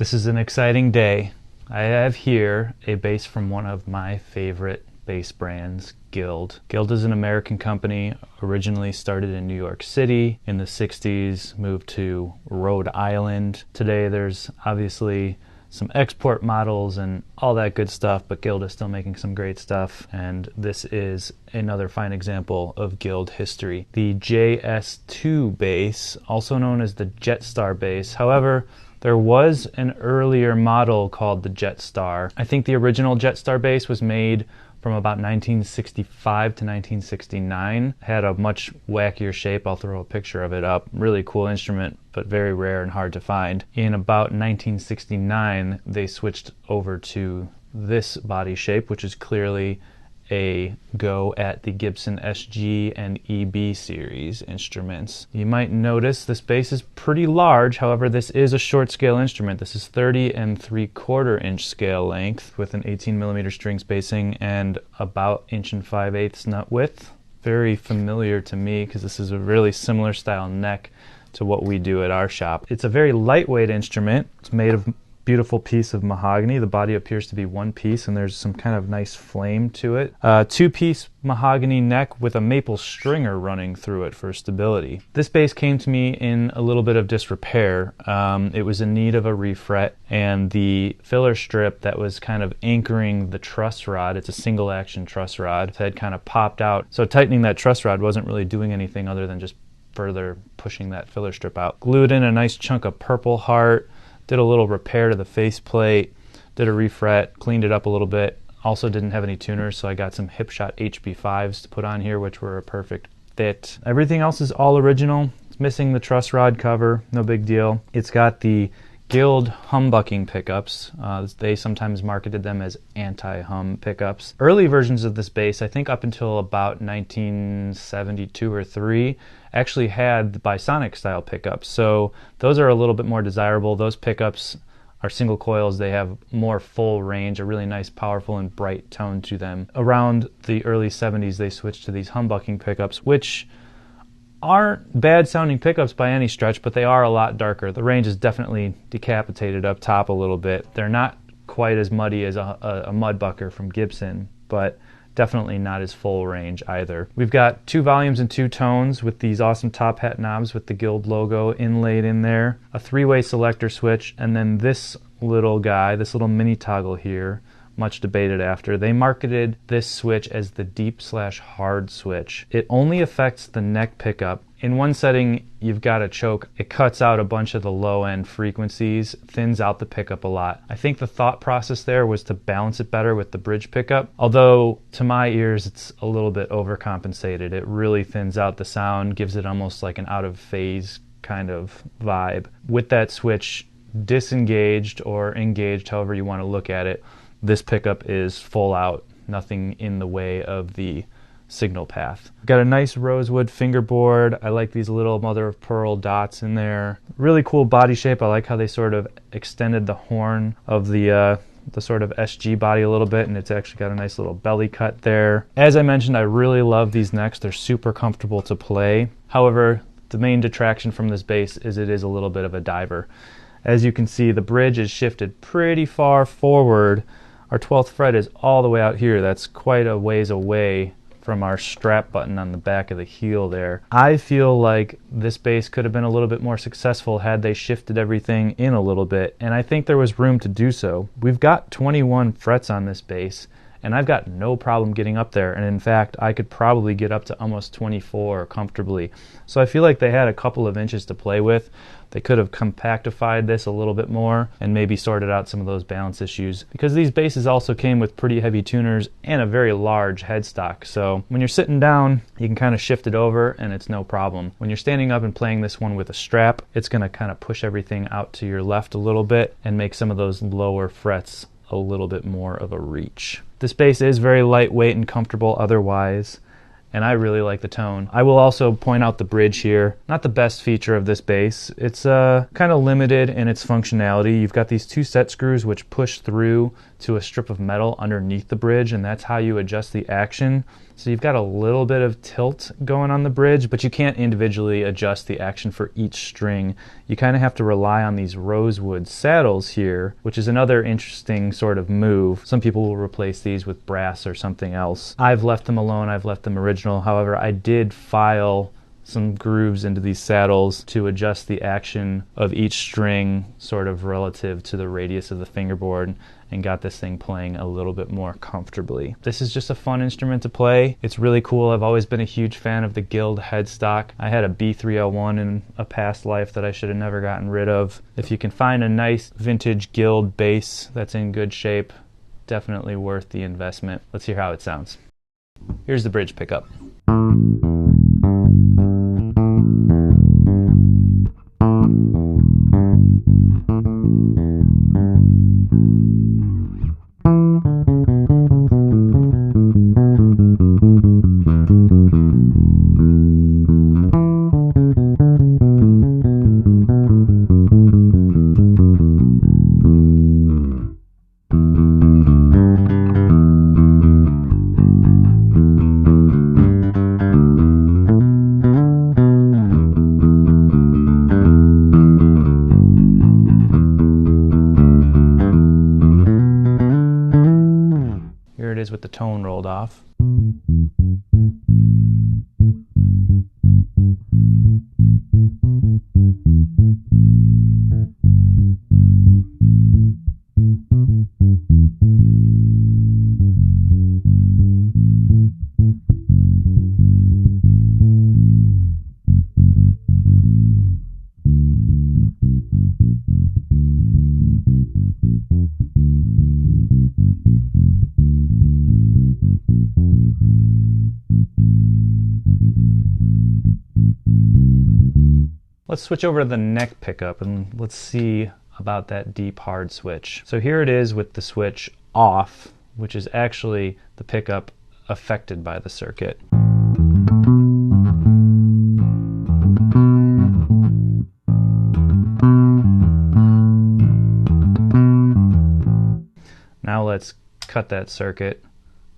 This is an exciting day. I have here a bass from one of my favorite bass brands, Guild. Guild is an American company, originally started in New York City in the 60s, moved to Rhode Island. Today there's obviously some export models and all that good stuff, but Guild is still making some great stuff, and this is another fine example of Guild history. The JS2 bass, also known as the Jetstar bass. However, there was an earlier model called the Jetstar. I think the original Jetstar bass was made from about 1965 to 1969. Had a much wackier shape. I'll throw a picture of it up. Really cool instrument, but very rare and hard to find. In about 1969, they switched over to this body shape, which is clearly a go at the Gibson SG and EB series instruments. You might notice this bass is pretty large. However, this is a short scale instrument. This is 30 3/4 inch scale length with an 18mm string spacing and about 1 5/8" nut width. Very familiar to me because this is a really similar style neck to what we do at our shop. It's a very lightweight instrument. It's made of beautiful piece of mahogany. The body appears to be one piece and there's some kind of nice flame to it. Two-piece mahogany neck with a maple stringer running through it for stability. This bass came to me in a little bit of disrepair. It was in need of a refret, and the filler strip that was kind of anchoring the truss rod, it's a single action truss rod, had kind of popped out. So tightening that truss rod wasn't really doing anything other than just further pushing that filler strip out. Glued in a nice chunk of Purple Heart, did a little repair to the faceplate, did a refret, cleaned it up a little bit. Also didn't have any tuners, so I got some Hipshot HB5s to put on here, which were a perfect fit. Everything else is all original. It's missing the truss rod cover, no big deal. It's got the Guild Humbucking pickups. They sometimes marketed them as anti-hum pickups. Early versions of this bass, I think up until about 1972 or 3, actually had the bisonic style pickups. So those are a little bit more desirable. Those pickups are single coils. They have more full range, a really nice, powerful, and bright tone to them. Around the early 70s, they switched to these humbucking pickups, which aren't bad sounding pickups by any stretch, but they are a lot darker. The range is definitely decapitated up top a little bit. They're not quite as muddy as a Mudbucker from Gibson, but definitely not as full range either. We've got 2 volumes and 2 tones with these awesome top hat knobs with the Guild logo inlaid in there, a 3-way selector switch, and then this little guy, this little mini toggle here, much debated after. They marketed this switch as the deep/hard switch. It only affects the neck pickup. In one setting, you've got a choke. It cuts out a bunch of the low-end frequencies, thins out the pickup a lot. I think the thought process there was to balance it better with the bridge pickup, although to my ears it's a little bit overcompensated. It really thins out the sound, gives it almost like an out-of-phase kind of vibe. With that switch disengaged or engaged, however you want to look at it, this pickup is full out, nothing in the way of the signal path. Got a nice rosewood fingerboard. I like these little mother of pearl dots in there. Really cool body shape. I like how they sort of extended the horn of the sort of SG body a little bit, and it's actually got a nice little belly cut there. As I mentioned, I really love these necks. They're super comfortable to play. However, the main detraction from this bass is it is a little bit of a diver. As you can see, the bridge is shifted pretty far forward. Our 12th fret is all the way out here. That's quite a ways away from our strap button on the back of the heel there. I feel like this bass could have been a little bit more successful had they shifted everything in a little bit, and I think there was room to do so. We've got 21 frets on this bass, and I've got no problem getting up there, and in fact I could probably get up to almost 24 comfortably. So I feel like they had a couple of inches to play with. They could have compactified this a little bit more and maybe sorted out some of those balance issues, because these basses also came with pretty heavy tuners and a very large headstock. So when you're sitting down, you can kind of shift it over and it's no problem. When you're standing up and playing this one with a strap, it's going to kind of push everything out to your left a little bit and make some of those lower frets a little bit more of a reach. This bass is very lightweight and comfortable otherwise, and I really like the tone. I will also point out the bridge here. Not the best feature of this bass. It's kind of limited in its functionality. You've got these 2 set screws which push through to a strip of metal underneath the bridge, and that's how you adjust the action. So you've got a little bit of tilt going on the bridge, but you can't individually adjust the action for each string. You kind of have to rely on these rosewood saddles here, which is another interesting sort of move. Some people will replace these with brass or something else. I've left them alone, I've left them original. However, I did file some grooves into these saddles to adjust the action of each string sort of relative to the radius of the fingerboard, and got this thing playing a little bit more comfortably. This is just a fun instrument to play. It's really cool. I've always been a huge fan of the Guild headstock. I had a B3L1 in a past life that I should have never gotten rid of. If you can find a nice vintage Guild bass that's in good shape, definitely worth the investment. Let's hear how it sounds. Here's the bridge pickup. With the tone rolled off. Let's switch over to the neck pickup and let's see about that deep hard switch. So here it is with the switch off, which is actually the pickup affected by the circuit. Now let's cut that circuit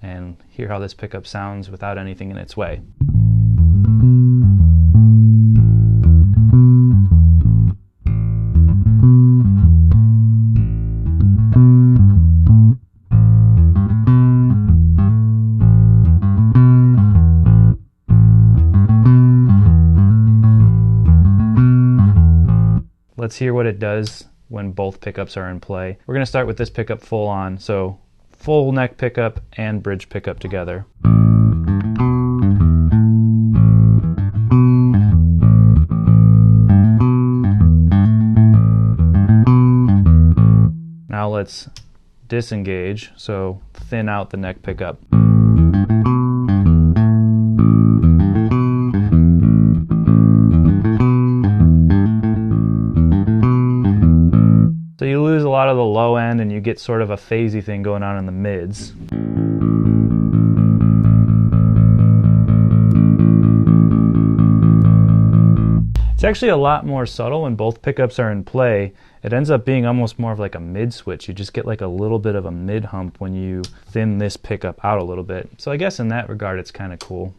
and hear how this pickup sounds without anything in its way. Let's hear what it does when both pickups are in play. We're going to start with this pickup full on, so full neck pickup and bridge pickup together. Now let's disengage, so thin out the neck pickup. So you lose a lot of the low end and you get sort of a phasey thing going on in the mids. It's actually a lot more subtle when both pickups are in play. It ends up being almost more of like a mid switch. You just get like a little bit of a mid hump when you thin this pickup out a little bit. So I guess in that regard it's kind of cool.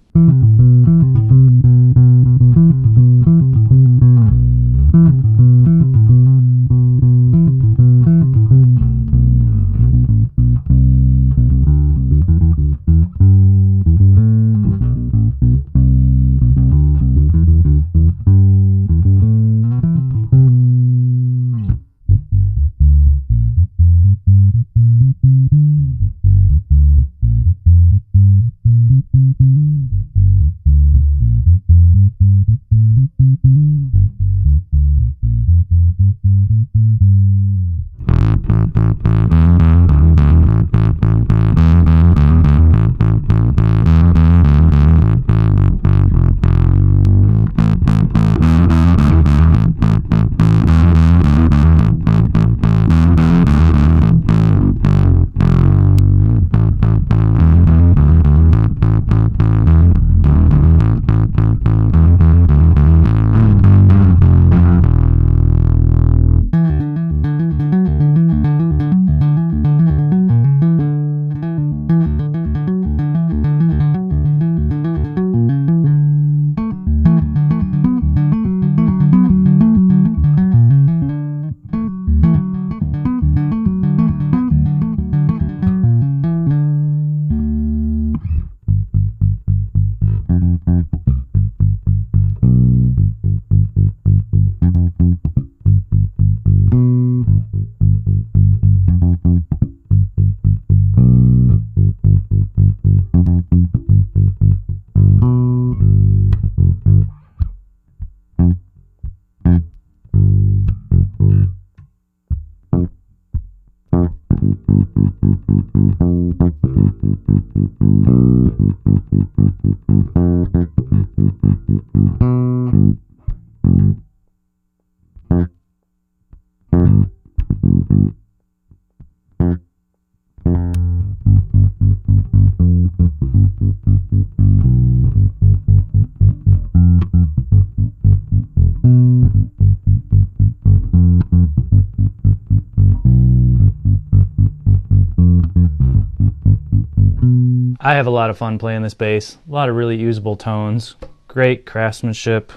I have a lot of fun playing this bass. A lot of really usable tones, great craftsmanship,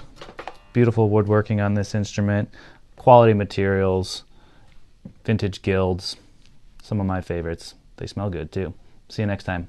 beautiful woodworking on this instrument, quality materials, vintage gilds, some of my favorites. They smell good too. See you next time.